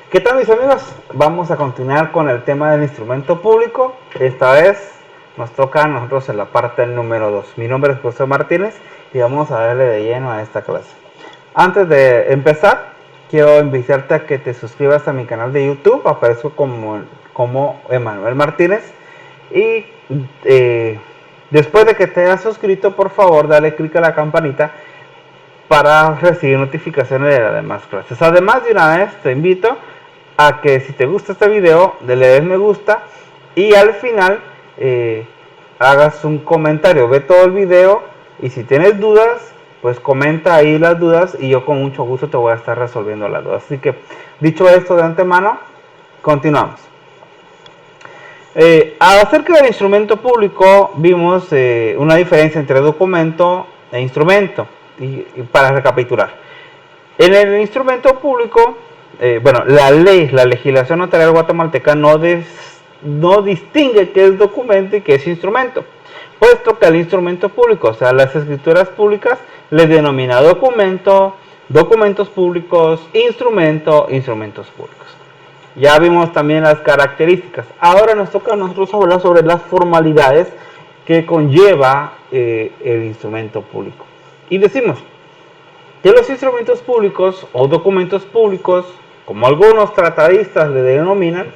¿Qué tal, mis amigos? Vamos a continuar con el tema del instrumento público. Esta vez nos toca a nosotros en la parte del número 2. Mi nombre es José Martínez y vamos a darle de lleno a esta clase. Antes de empezar, quiero invitarte a que te suscribas a mi canal de YouTube. Aparezco como Emanuel Martínez. Y después de que te hayas suscrito, por favor, dale clic a la campanita para recibir notificaciones de las demás clases. Además, de una vez te invito a que si te gusta este video, le des me gusta y al final hagas un comentario. Ve todo el video y si tienes dudas, pues comenta ahí las dudas y yo con mucho gusto te voy a estar resolviendo las dudas. Así que, dicho esto de antemano, continuamos. Acerca del instrumento público, vimos una diferencia entre documento e instrumento. Y para recapitular, en el instrumento público, la legislación notarial guatemalteca no distingue qué es documento y qué es instrumento, puesto que al instrumento público, o sea, las escrituras públicas, le denomina documento, documentos públicos, instrumentos públicos. Ya vimos también las características. Ahora nos toca a nosotros hablar sobre las formalidades que conlleva el instrumento público. Y decimos que los instrumentos públicos o documentos públicos, como algunos tratadistas le denominan,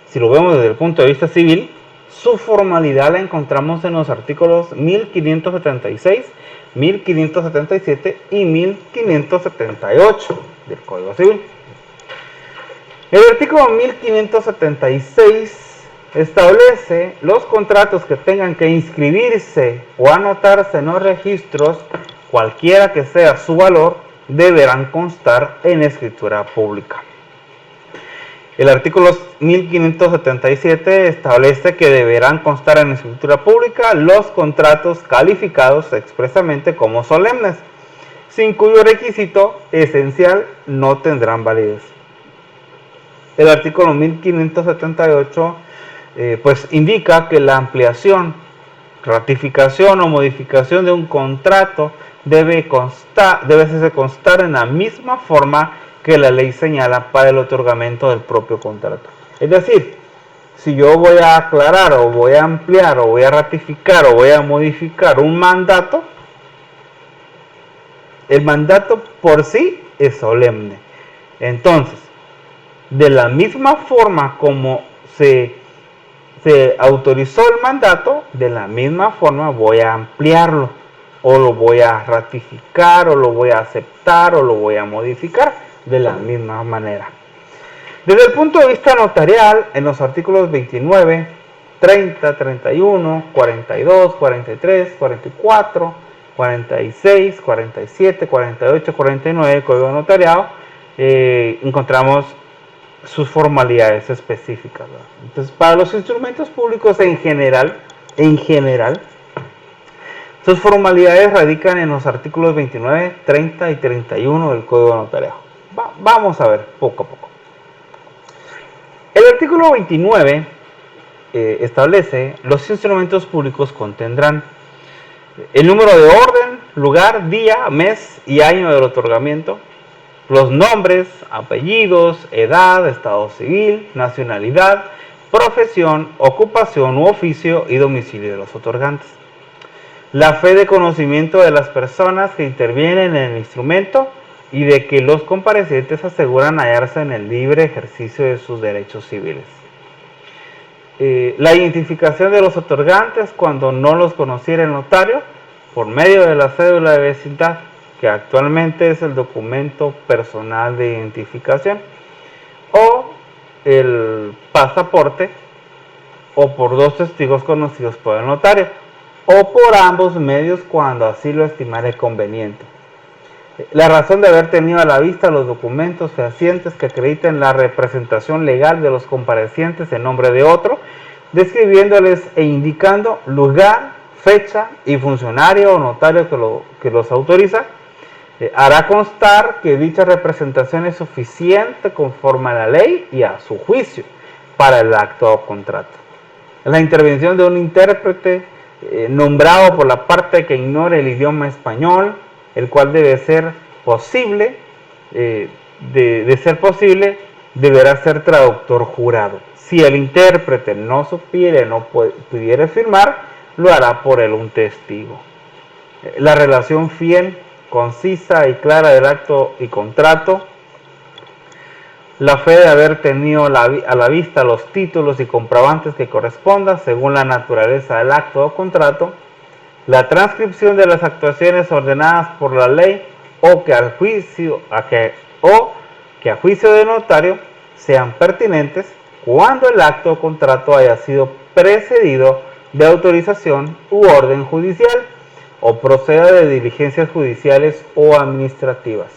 si lo vemos desde el punto de vista civil, su formalidad la encontramos en los artículos 1576, 1577 y 1578 del Código Civil. El artículo 1576 establece los contratos que tengan que inscribirse o anotarse en los registros, cualquiera que sea su valor, deberán constar en escritura pública. El artículo 1577 establece que deberán constar en escritura pública los contratos calificados expresamente como solemnes, sin cuyo requisito esencial no tendrán validez. El artículo 1578 pues indica que la ampliación, ratificación o modificación de un contrato debe hacerse constar en la misma forma que la ley señala para el otorgamiento del propio contrato. Es decir, si yo voy a aclarar o voy a ampliar o voy a ratificar o voy a modificar un mandato, el mandato por sí es solemne. Entonces, de la misma forma como se autorizó el mandato, de la misma forma voy a ampliarlo, o lo voy a ratificar, o lo voy a aceptar, o lo voy a modificar de la misma manera. Desde el punto de vista notarial, en los artículos 29, 30, 31, 42, 43, 44, 46, 47, 48, 49 del Código Notariado, encontramos sus formalidades específicas, ¿verdad? Entonces, para los instrumentos públicos en general, sus formalidades radican en los artículos 29, 30 y 31 del Código Notariado. Vamos a ver poco a poco. El artículo 29 establece: los instrumentos públicos contendrán el número de orden, lugar, día, mes y año del otorgamiento, los nombres, apellidos, edad, estado civil, nacionalidad, profesión, ocupación u oficio y domicilio de los otorgantes. La fe de conocimiento de las personas que intervienen en el instrumento y de que los comparecientes aseguran hallarse en el libre ejercicio de sus derechos civiles. La identificación de los otorgantes cuando no los conociera el notario por medio de la cédula de vecindad, que actualmente es el documento personal de identificación, o el pasaporte, o por dos testigos conocidos por el notario, o por ambos medios cuando así lo estimare conveniente. La razón de haber tenido a la vista los documentos fehacientes que acrediten la representación legal de los comparecientes en nombre de otro, describiéndoles e indicando lugar, fecha y funcionario o notario que los autoriza, hará constar que dicha representación es suficiente conforme a la ley y a su juicio para el acto o contrato. La intervención de un intérprete nombrado por la parte que ignore el idioma español, el cual debe ser posible, deberá ser traductor jurado. Si el intérprete no supiere, no pudiere firmar, lo hará por él un testigo. La relación fiel, concisa y clara del acto y contrato, la fe de haber tenido a la vista los títulos y comprobantes que correspondan según la naturaleza del acto o contrato, la transcripción de las actuaciones ordenadas por la ley o que a juicio de notario sean pertinentes cuando el acto o contrato haya sido precedido de autorización u orden judicial o proceda de diligencias judiciales o administrativas.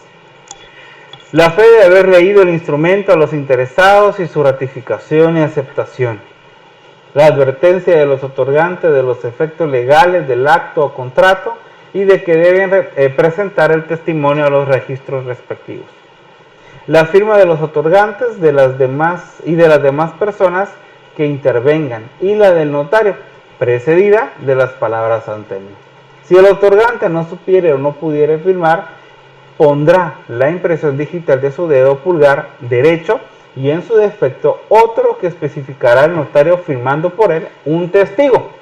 La fe de haber leído el instrumento a los interesados y su ratificación y aceptación. La advertencia de los otorgantes de los efectos legales del acto o contrato y de que deben presentar el testimonio a los registros respectivos. La firma de los otorgantes de las demás personas que intervengan y la del notario, precedida de las palabras anteriores. Si el otorgante no supiere o no pudiere firmar, pondrá la impresión digital de su dedo pulgar derecho y en su defecto otro que especificará el notario firmando por él un testigo.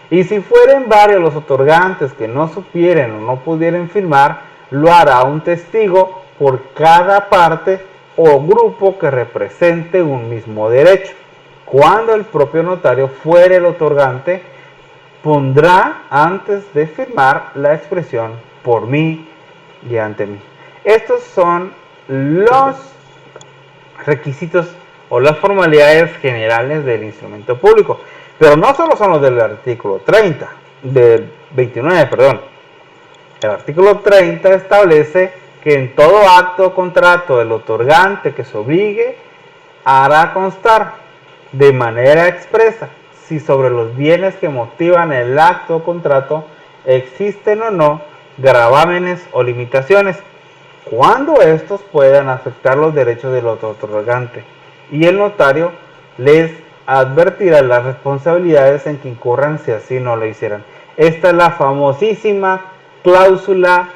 Y si fueren varios los otorgantes que no supieren o no pudieren firmar, lo hará un testigo por cada parte o grupo que represente un mismo derecho. Cuando el propio notario fuere el otorgante, pondrá antes de firmar la expresión por mí y ante mí. Estos son los requisitos o las formalidades generales del instrumento público. Pero no solo son los del artículo 30, del 29, perdón. El artículo 30 establece que en todo acto o contrato del otorgante que se obligue hará constar de manera expresa si sobre los bienes que motivan el acto o contrato existen o no gravámenes o limitaciones, cuando estos puedan afectar los derechos del otorgante, y el notario les advertirá las responsabilidades en que incurran si así no lo hicieran. Esta es la famosísima cláusula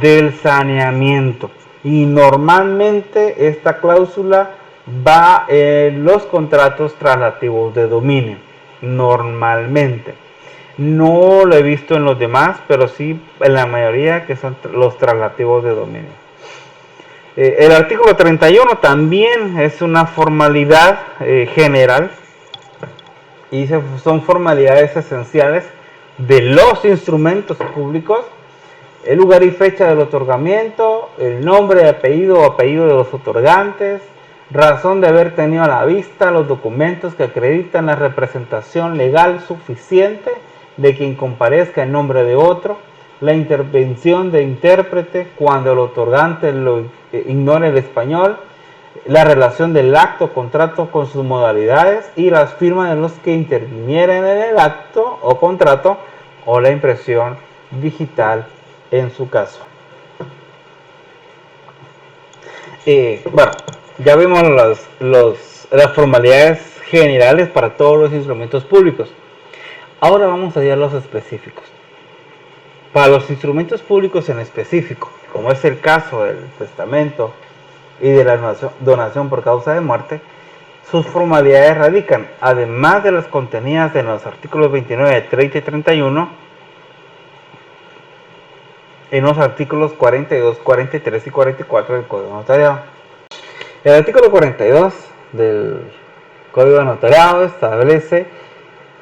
del saneamiento, y normalmente esta cláusula va en los contratos traslativos de dominio, normalmente. No lo he visto en los demás, pero sí en la mayoría que son los traslativos de dominio. El artículo 31 también es una formalidad general y son formalidades esenciales de los instrumentos públicos: el lugar y fecha del otorgamiento, el nombre, apellido o apellido de los otorgantes, razón de haber tenido a la vista los documentos que acreditan la representación legal suficiente de quien comparezca en nombre de otro, la intervención de intérprete cuando el otorgante ignore el español, la relación del acto o contrato con sus modalidades y las firmas de los que intervinieren en el acto o contrato o la impresión digital en su caso. Bueno, ya vimos las formalidades generales para todos los instrumentos públicos. Ahora vamos a ir a los específicos. Para los instrumentos públicos en específico, como es el caso del testamento y de la donación por causa de muerte, sus formalidades radican, además de las contenidas en los artículos 29, 30 y 31, en los artículos 42, 43 y 44 del Código Notariado. El artículo 42 del Código Notariado establece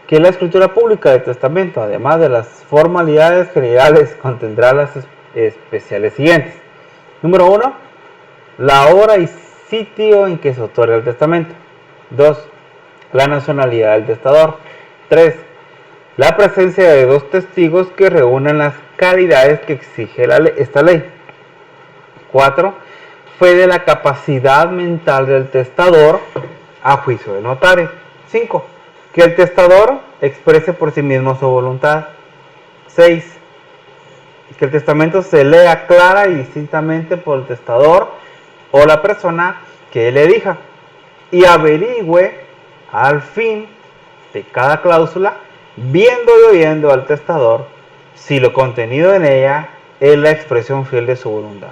que la escritura pública del testamento, además de las formalidades generales, contendrá las especiales siguientes. Número 1, la hora y sitio en que se otorga el testamento. 2, la nacionalidad del testador. 3, la presencia de 2 testigos que reúnan las calidades que exige esta ley. 4, fe de la capacidad mental del testador a juicio del notario. 5, que el testador exprese por sí mismo su voluntad. 6, que el testamento se lea clara y distintamente por el testador o la persona que él elija y averigüe al fin de cada cláusula, viendo y oyendo al testador, si lo contenido en ella es la expresión fiel de su voluntad.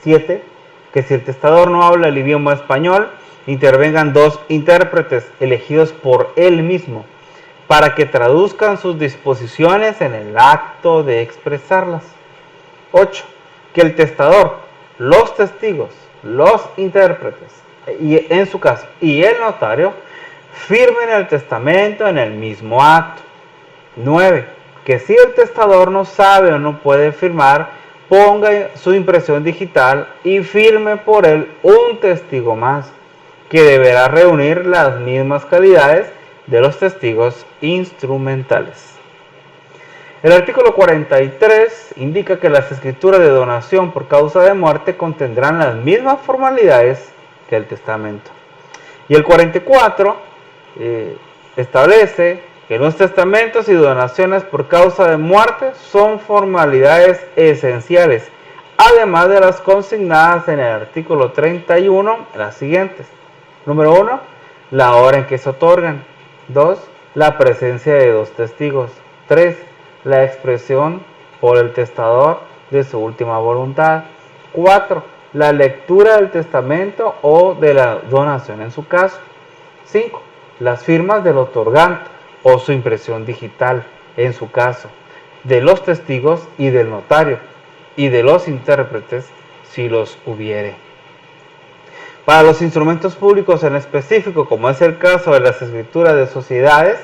7, que si el testador no habla el idioma español, intervengan dos intérpretes elegidos por él mismo para que traduzcan sus disposiciones en el acto de expresarlas. 8. Que el testador, los testigos, los intérpretes, y en su caso, y el notario, firmen el testamento en el mismo acto. 9. Que si el testador no sabe o no puede firmar, ponga su impresión digital y firme por él un testigo más, que deberá reunir las mismas calidades de los testigos instrumentales. El artículo 43 indica que las escrituras de donación por causa de muerte contendrán las mismas formalidades que el testamento. Y el 44 establece que los testamentos y donaciones por causa de muerte son formalidades esenciales, además de las consignadas en el artículo 31, las siguientes. Número 1, la hora en que se otorgan. 2, la presencia de dos testigos. 3, la expresión por el testador de su última voluntad. 4, la lectura del testamento o de la donación en su caso. 5, las firmas del otorgante o su impresión digital en su caso, de los testigos y del notario, y de los intérpretes si los hubiere. Para los instrumentos públicos en específico, como es el caso de las escrituras de sociedades,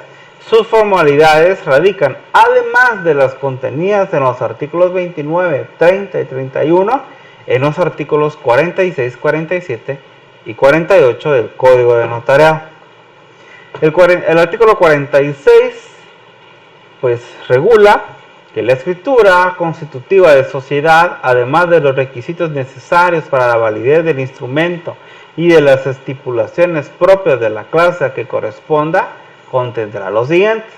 sus formalidades radican, además de las contenidas en los artículos 29, 30 y 31, en los artículos 46, 47 y 48 del Código de Notariado. El artículo 46 pues regula que la escritura constitutiva de sociedad, además de los requisitos necesarios para la validez del instrumento y de las estipulaciones propias de la clase a que corresponda, contendrá los siguientes.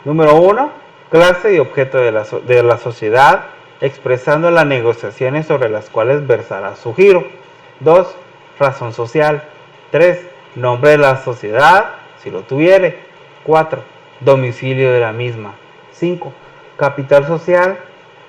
Número 1, clase y objeto de la sociedad, expresando las negociaciones sobre las cuales versará su giro. 2, razón social. 3, nombre de la sociedad, si lo tuviere. 4, domicilio de la misma. 5, capital social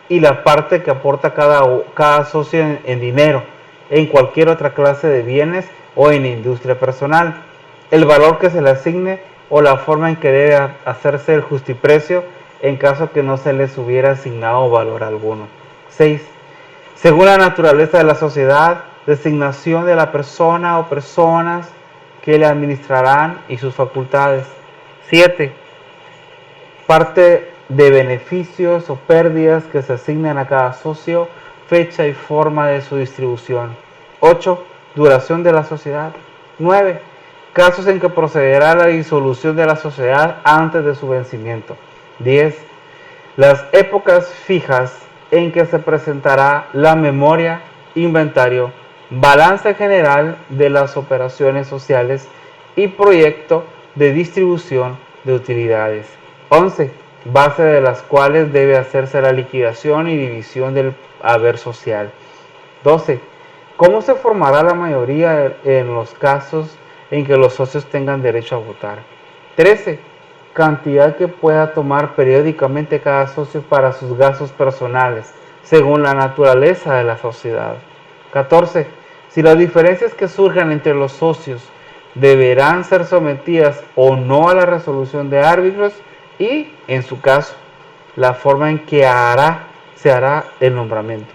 y la parte que aporta cada socio en dinero, en cualquier otra clase de bienes o en industria personal. El valor que se le asigne o la forma en que debe hacerse el justiprecio en caso que no se les hubiera asignado valor alguno. 6. Según la naturaleza de la sociedad, designación de la persona o personas que le administrarán y sus facultades. 7. Parte de beneficios o pérdidas que se asignan a cada socio, fecha y forma de su distribución. 8. Duración de la sociedad. 9. Casos en que procederá la disolución de la sociedad antes de su vencimiento. 10. Las épocas fijas en que se presentará la memoria, inventario, balance general de las operaciones sociales y proyecto de distribución de utilidades. 11. Base de las cuales debe hacerse la liquidación y división del haber social. 12. ¿Cómo se formará la mayoría en los casos en que los socios tengan derecho a votar? 13. Cantidad que pueda tomar periódicamente cada socio para sus gastos personales, según la naturaleza de la sociedad. 14. Si las diferencias que surjan entre los socios deberán ser sometidas o no a la resolución de árbitros y, en su caso, la forma en que se hará el nombramiento.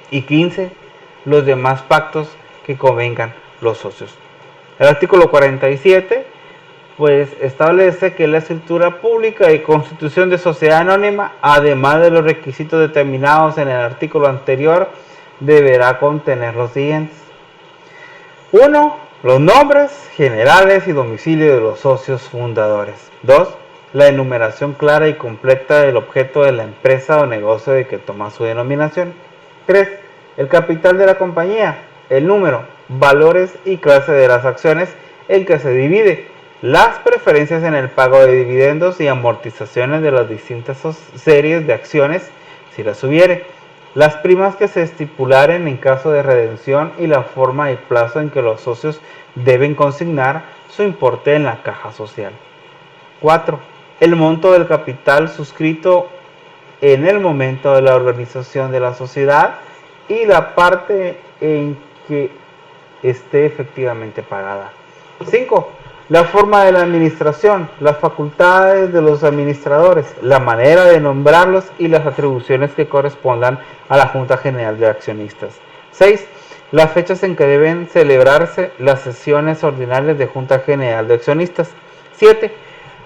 Y 15. Los demás pactos que convengan los socios. El artículo 47 pues establece que la escritura pública y constitución de sociedad anónima, además de los requisitos determinados en el artículo anterior, deberá contener los siguientes. 1. Los nombres generales y domicilio de los socios fundadores. 2. La enumeración clara y completa del objeto de la empresa o negocio de que toma su denominación. 3. El capital de la compañía, el número, valores y clase de las acciones en que se divide, las preferencias en el pago de dividendos y amortizaciones de las distintas series de acciones, si las hubiere, las primas que se estipularen en caso de redención y la forma y plazo en que los socios deben consignar su importe en la caja social. 4. El monto del capital suscrito en el momento de la organización de la sociedad y la parte en que esté efectivamente pagada. 5. La forma de la administración, las facultades de los administradores, la manera de nombrarlos y las atribuciones que correspondan a la Junta General de Accionistas. 6. Las fechas en que deben celebrarse las sesiones ordinarias de Junta General de Accionistas. 7.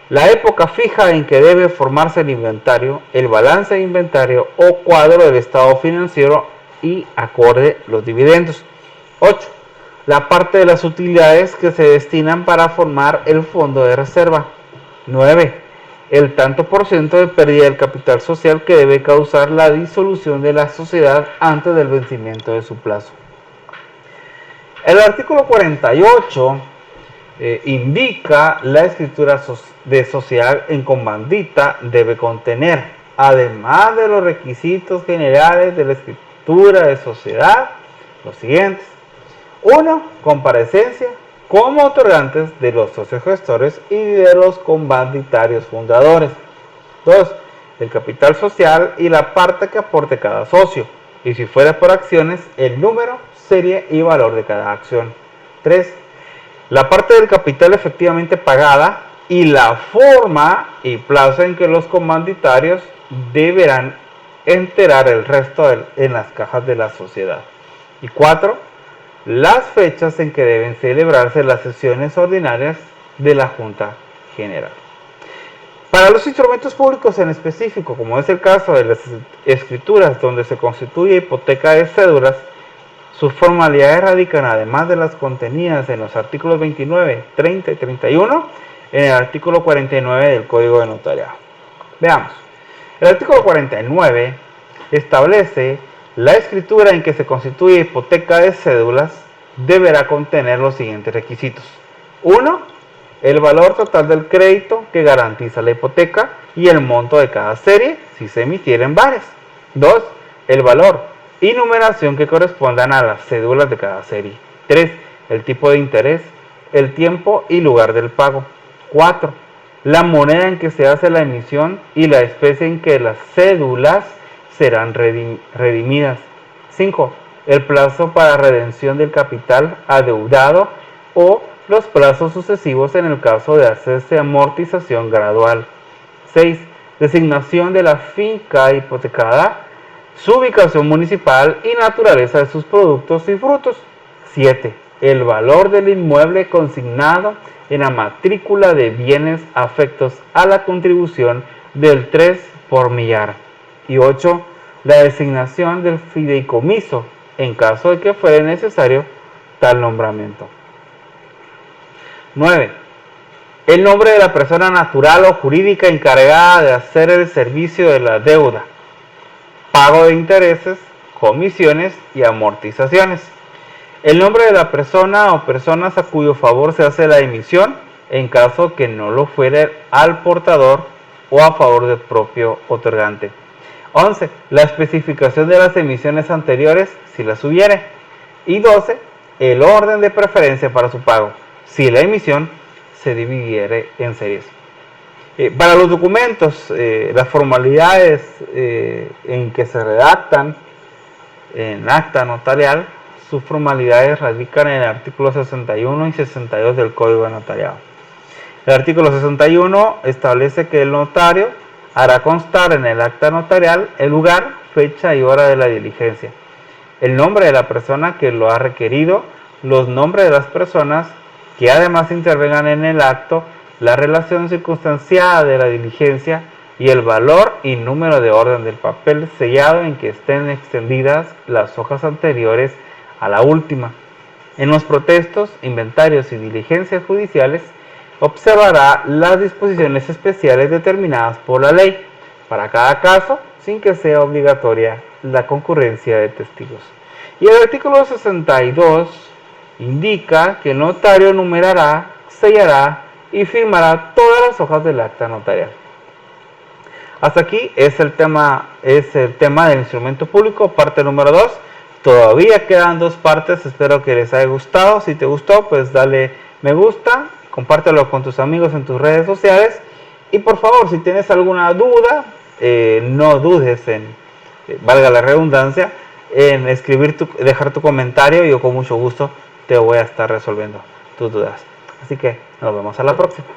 La época fija en que debe formarse el inventario, el balance de inventario o cuadro del estado financiero y acorde los dividendos. 8. La parte de las utilidades que se destinan para formar el fondo de reserva. 9. El tanto por ciento de pérdida del capital social que debe causar la disolución de la sociedad antes del vencimiento de su plazo. El artículo 48 indica la escritura de sociedad en comandita debe contener, además de los requisitos generales de la escritura de sociedad, los siguientes. 1. Comparecencia como otorgantes de los socios gestores y de los comanditarios fundadores. 2. El capital social y la parte que aporte cada socio. Y si fuera por acciones, el número, serie y valor de cada acción. 3. La parte del capital efectivamente pagada y la forma y plazo en que los comanditarios deberán enterar el resto en las cajas de la sociedad. Y 4. Las fechas en que deben celebrarse las sesiones ordinarias de la Junta General. Para los instrumentos públicos en específico, como es el caso de las escrituras donde se constituye hipoteca de cédulas, sus formalidades radican, además de las contenidas en los artículos 29, 30 y 31, en el artículo 49 del Código de Notariado. Veamos. El artículo 49 establece la escritura en que se constituye hipoteca de cédulas deberá contener los siguientes requisitos. 1. El valor total del crédito que garantiza la hipoteca y el monto de cada serie si se emitieren varias. 2. El valor y numeración que correspondan a las cédulas de cada serie. 3. El tipo de interés, el tiempo y lugar del pago. 4. La moneda en que se hace la emisión y la especie en que las cédulas serán redimidas. 5. El plazo para redención del capital adeudado o los plazos sucesivos en el caso de hacerse amortización gradual. 6. Designación de la finca hipotecada, su ubicación municipal y naturaleza de sus productos y frutos. 7. El valor del inmueble consignado en la matrícula de bienes afectos a la contribución del 3 por millar. Y 8. La designación del fideicomiso en caso de que fuera necesario tal nombramiento. 9. El nombre de la persona natural o jurídica encargada de hacer el servicio de la deuda, pago de intereses, comisiones y amortizaciones. El nombre de la persona o personas a cuyo favor se hace la emisión en caso que no lo fuere al portador o a favor del propio otorgante. 11. La especificación de las emisiones anteriores si las hubiere. Y 12. El orden de preferencia para su pago si la emisión se dividiere en series. Para los documentos, las formalidades en que se redactan en acta notarial, sus formalidades radican en el artículo 61 y 62 del Código de Notariado. El artículo 61 establece que el notario hará constar en el acta notarial el lugar, fecha y hora de la diligencia, el nombre de la persona que lo ha requerido, los nombres de las personas que además intervengan en el acto, la relación circunstanciada de la diligencia y el valor y número de orden del papel sellado en que estén extendidas las hojas anteriores a la última. En los protestos, inventarios y diligencias judiciales, observará las disposiciones especiales determinadas por la ley para cada caso, sin que sea obligatoria la concurrencia de testigos. Y el artículo 62 indica que el notario numerará, sellará y firmará todas las hojas del acta notarial. Hasta aquí es el tema del instrumento público, parte número 2. Todavía quedan 2 partes, espero que les haya gustado. Si te gustó, pues dale me gusta, compártelo con tus amigos en tus redes sociales. Y por favor, si tienes alguna duda, no dudes en, valga la redundancia, en dejar tu comentario y yo con mucho gusto te voy a estar resolviendo tus dudas. Así que nos vemos a la próxima.